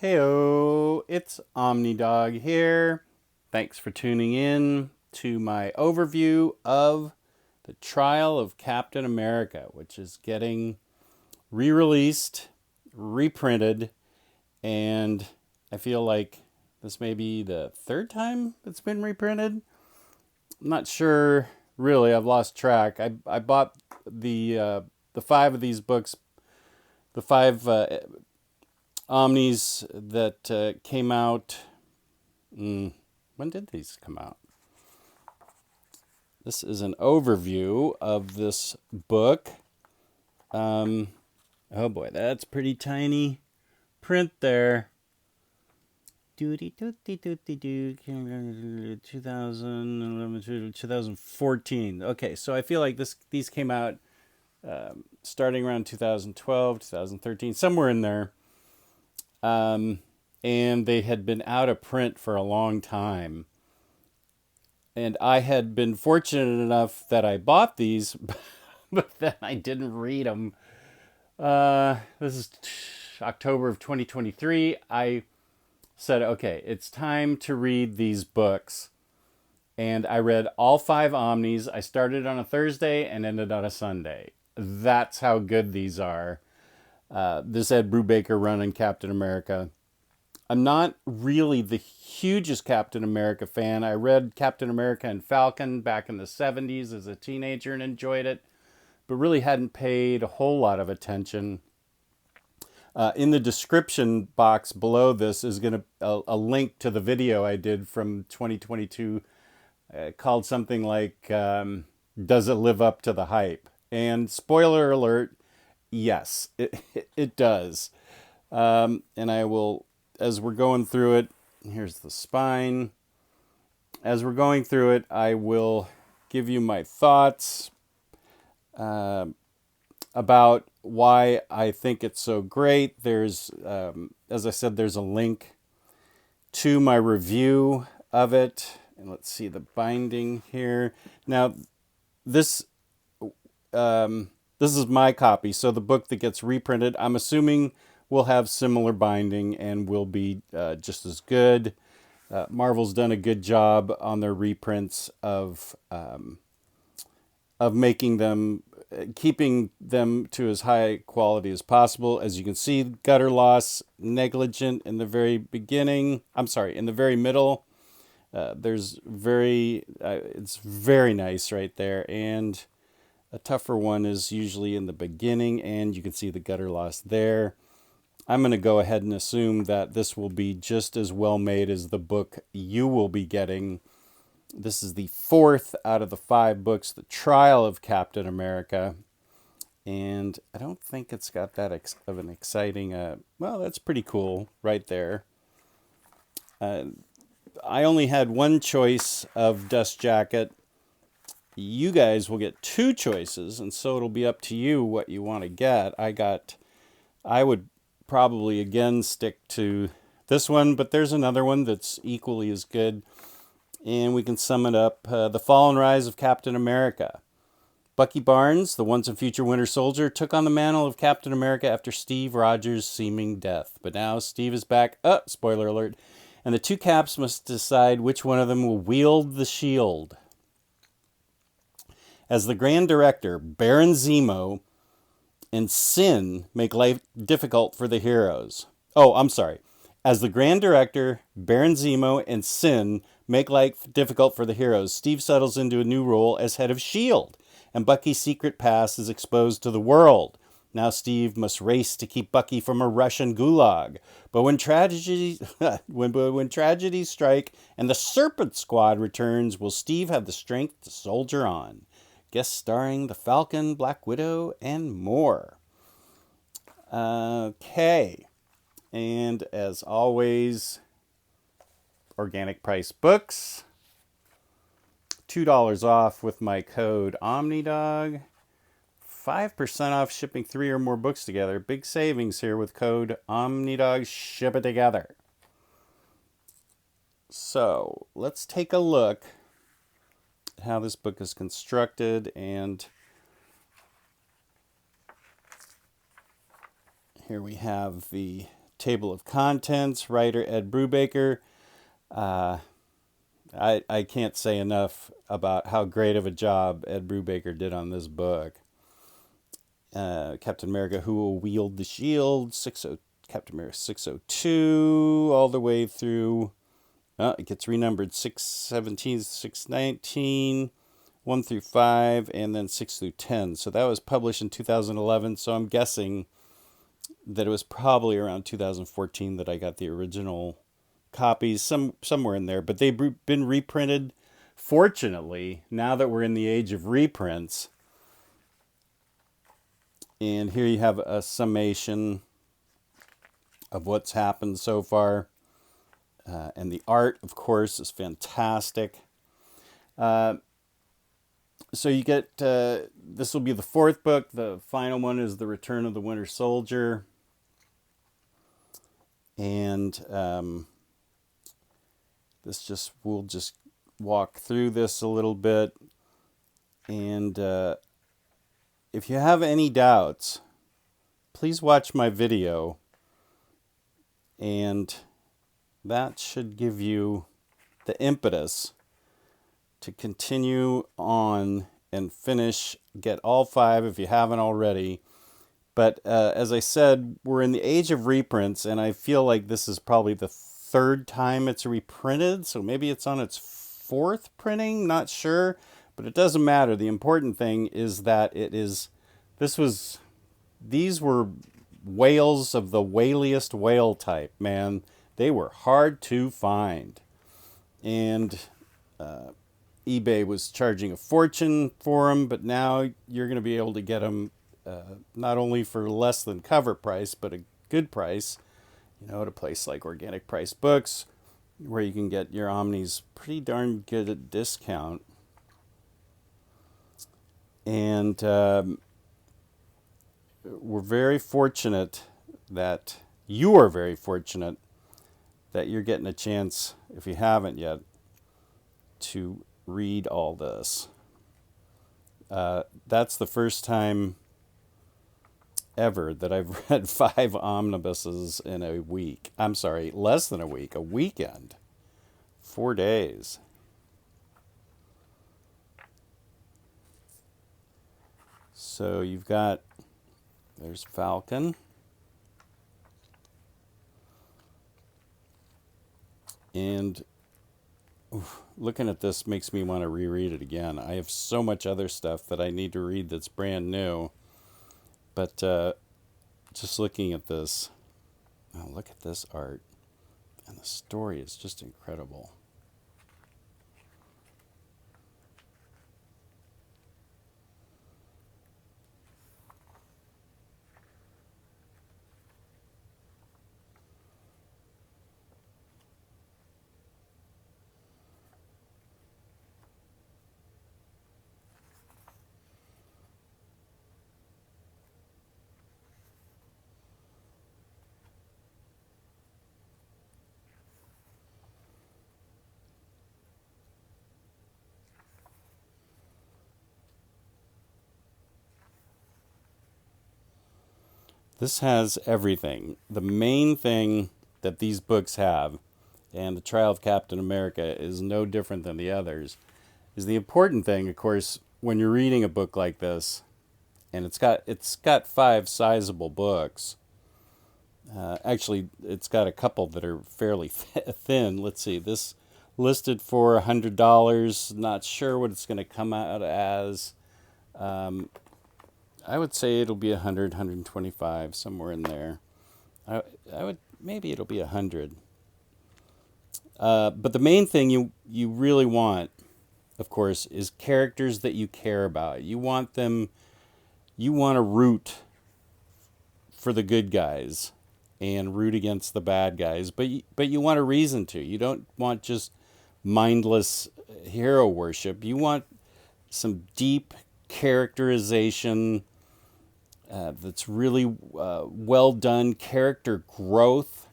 Heyo, it's Omnidog here. Thanks for tuning in to my overview of the Trial of Captain America, which is getting re-released, reprinted, and I feel like this may be the third time it's been reprinted. I'm not sure, really. I've lost track. I bought the five of these books, the five Omnis that came out. When did these come out? This is an overview of this book. Oh boy, that's pretty tiny print there. 2011 to 2014. Okay, so I feel like these came out starting around 2012, 2013, somewhere in there. And they had been out of print for a long time. And I had been fortunate enough that I bought these, but then I didn't read them. This is October of 2023. I said, okay, it's time to read these books. And I read all five Omnis. I started on a Thursday and ended on a Sunday. That's how good these are. This Ed Brubaker run in Captain America. I'm not really the hugest Captain America fan. I read Captain America and Falcon back in the 70s as a teenager and enjoyed it, but really hadn't paid a whole lot of attention. In the description box below this is going to a link to the video I did from 2022 called something like, Does It Live Up to the Hype? And spoiler alert, yes, it does. And I will, as we're going through it, here's the spine. As we're going through it, I will give you my thoughts about why I think it's so great. There's, as I said, there's a link to my review of it. And let's see the binding here. Now, this is my copy, so the book that gets reprinted, I'm assuming will have similar binding and will be just as good. Marvel's done a good job on their reprints of making them, keeping them to as high quality as possible. As you can see, gutter loss negligent in the very beginning. I'm sorry, in the very middle. It's very nice right there, and a tougher one is usually in the beginning, and you can see the gutter loss there. I'm going to go ahead and assume that this will be just as well made as the book you will be getting. This is the fourth out of the five books, The Trial of Captain America. And I don't think it's got that of an exciting, well, that's pretty cool right there. I only had one choice of dust jacket. You guys will get two choices, and so it'll be up to you what you want to get. I would probably again stick to this one, but there's another one that's equally as good. And we can sum it up. The Fall and Rise of Captain America. Bucky Barnes, the once and future Winter Soldier, took on the mantle of Captain America after Steve Rogers' seeming death. But now Steve is back. Spoiler alert. And the two Caps must decide which one of them will wield the shield. As the Grand Director, Baron Zemo and Sin make life difficult for the heroes. As the Grand Director, Baron Zemo and Sin make life difficult for the heroes, Steve settles into a new role as head of S.H.I.E.L.D., and Bucky's secret past is exposed to the world. Now Steve must race to keep Bucky from a Russian gulag. But when tragedies strike and the Serpent Squad returns, will Steve have the strength to soldier on? Guest starring the Falcon, Black Widow, and more. Okay. And as always, organic price books. $2 off with my code Omnidog. 5% off shipping 3 or more books together. Big savings here with code Omnidog. Ship it together. So let's take a look at how this book is constructed. And here we have the table of contents, writer Ed Brubaker. I can't say enough about how great of a job Ed Brubaker did on this book. Captain America, Who Will Wield the Shield, Captain America 602, all the way through, it gets renumbered, 617, 619, 1 through 5, and then 6 through 10. So that was published in 2011, so I'm guessing that it was probably around 2014 that I got the original copies, somewhere in there. But they've been reprinted, fortunately, now that we're in the age of reprints. And here you have a summation of what's happened so far. And the art, of course, is fantastic. So you get, this will be the fourth book. The final one is The Return of the Winter Soldier. And we'll just walk through this a little bit. And if you have any doubts, please watch my video. And that should give you the impetus to continue on and get all 5 if you haven't already. But as I said, we're in the age of reprints, and I feel like this is probably the 3rd time it's reprinted, so maybe it's on its 4th printing, not sure, but it doesn't matter. The important thing is that these were whales of the whaliest whale type, man. They were hard to find. And eBay was charging a fortune for them, but now you're going to be able to get them not only for less than cover price, but a good price, at a place like Organic Price Books, where you can get your Omnis pretty darn good at discount. And we're very fortunate that you are very fortunate that you're getting a chance, if you haven't yet, to read all this. That's the first time ever that I've read 5 omnibuses in a week. I'm sorry, less than a week, a weekend. 4 days. So there's Falcon. And looking at this makes me want to reread it again. I have so much other stuff that I need to read that's brand new. But just looking at this, look at this art. And the story is just incredible. This has everything. The main thing that these books have, and the Trial of Captain America is no different than the others, is the important thing, of course, when you're reading a book like this, and it's got 5 sizable books. Actually, it's got a couple that are fairly thin. Let's see, this listed for $100. Not sure what it's going to come out as. I would say it'll be 100, 125, somewhere in there. Maybe it'll be 100. But the main thing you really want, of course, is characters that you care about. You want to root for the good guys and root against the bad guys, but you want a reason to. You don't want just mindless hero worship. You want some deep characterization that's really well done, character growth.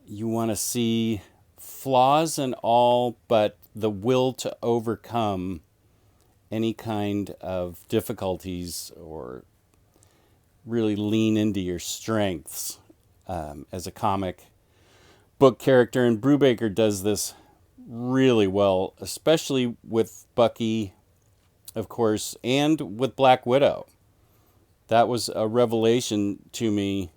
You want to see flaws and all, but the will to overcome any kind of difficulties or really lean into your strengths. as a comic book character, and Brubaker does this really well, especially with Bucky, of course, and with Black Widow. That was a revelation to me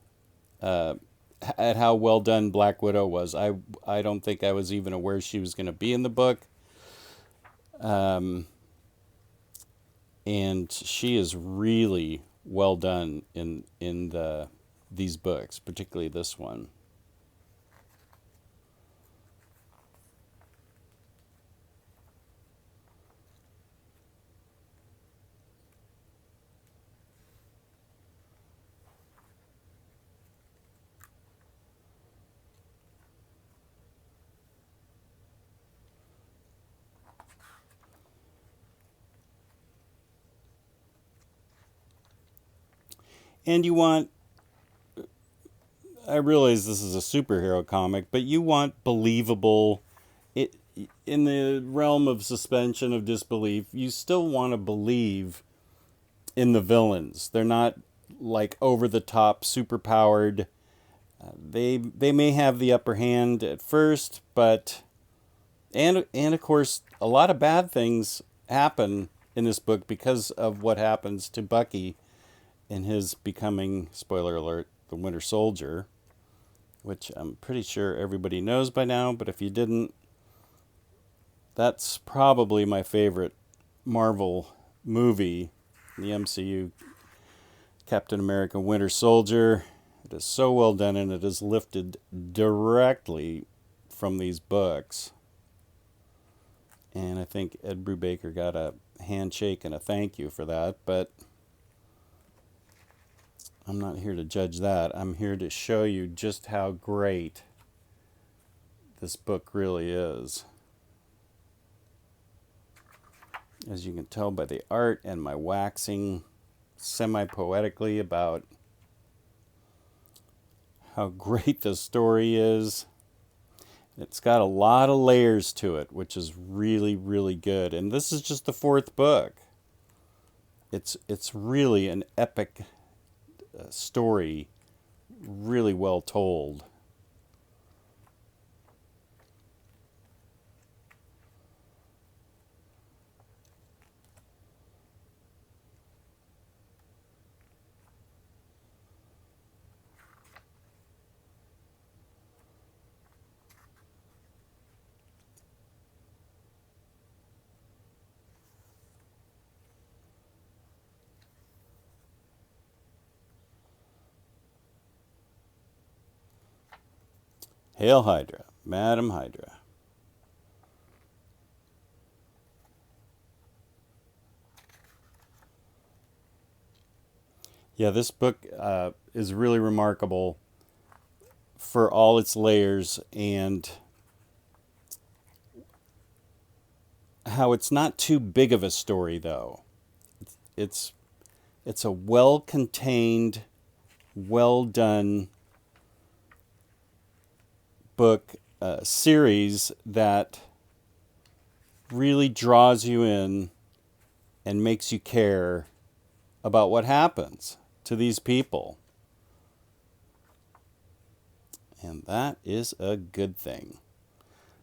at how well done Black Widow was. I don't think I was even aware she was going to be in the book. And she is really well done in these books, particularly this one. And you want, I realize this is a superhero comic, but you want believable, it, in the realm of suspension of disbelief, you still want to believe in the villains. They're not like over the top, super powered. They may have the upper hand at first, but and of course a lot of bad things happen in this book because of what happens to Bucky in his becoming, spoiler alert, the Winter Soldier, which I'm pretty sure everybody knows by now, but if you didn't, that's probably my favorite Marvel movie, the MCU, Captain America Winter Soldier. It is so well done, and it is lifted directly from these books. And I think Ed Brubaker got a handshake and a thank you for that, but I'm not here to judge that. I'm here to show you just how great this book really is. As you can tell by the art and my waxing semi-poetically about how great the story is. It's got a lot of layers to it, which is really, really good. And this is just the fourth book. It's really an epic story, really well told. Hail Hydra, Madam Hydra. Yeah, this book is really remarkable for all its layers and how it's not too big of a story, though. It's it's a well-contained, well-done book series that really draws you in and makes you care about what happens to these people. And that is a good thing.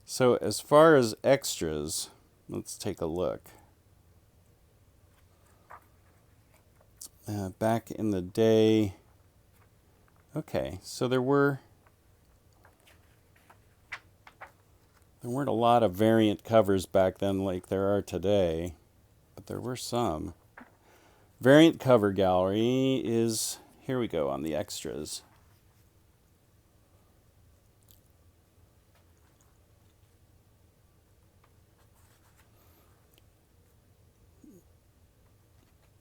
So as far as extras, let's take a look. Back in the day, okay, so there weren't a lot of variant covers back then like there are today, but there were some. Variant cover gallery is, here we go on the extras.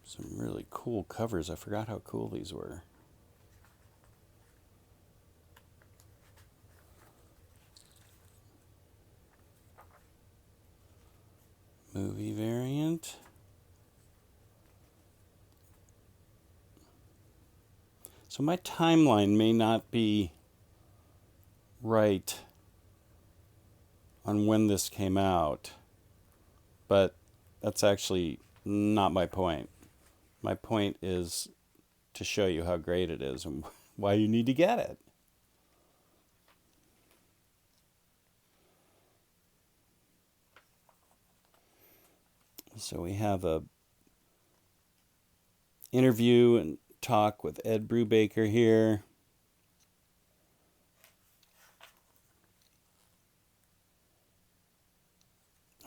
Some really cool covers. I forgot how cool these were. Movie variant. So my timeline may not be right on when this came out, but that's actually not my point. My point is to show you how great it is and why you need to get it. So we have a interview and talk with Ed Brubaker here.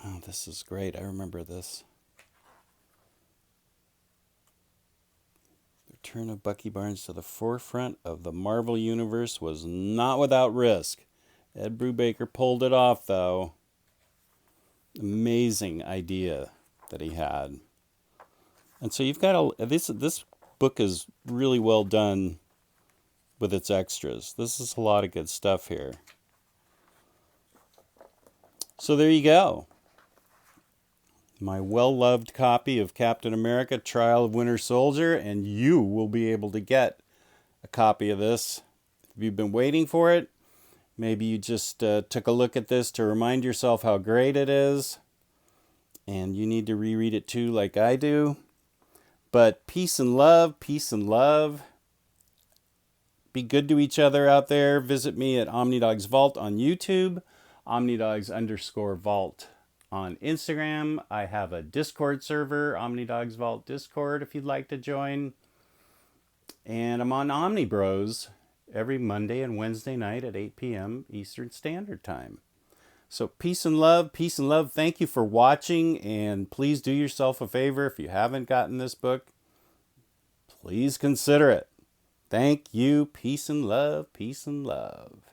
Oh, this is great. I remember this. The return of Bucky Barnes to the forefront of the Marvel Universe was not without risk. Ed Brubaker pulled it off, though. Amazing idea that he had. And so you've got this book is really well done with its extras. This is a lot of good stuff here. So there you go. My well-loved copy of Captain America, Trial of Winter Soldier, and you will be able to get a copy of this. If you've been waiting for it, maybe you just took a look at this to remind yourself how great it is, and you need to reread it too like I do. But peace and love, peace and love. Be good to each other out there. Visit me at Omnidog's Vault on YouTube, Omnidogs_Vault on Instagram. I have a Discord server, Omnidogs Vault Discord, if you'd like to join. And I'm on Omnibros every Monday and Wednesday night at 8 p.m. Eastern Standard Time. So peace and love, peace and love. Thank you for watching, and please do yourself a favor. If you haven't gotten this book, please consider it. Thank you. Peace and love, peace and love.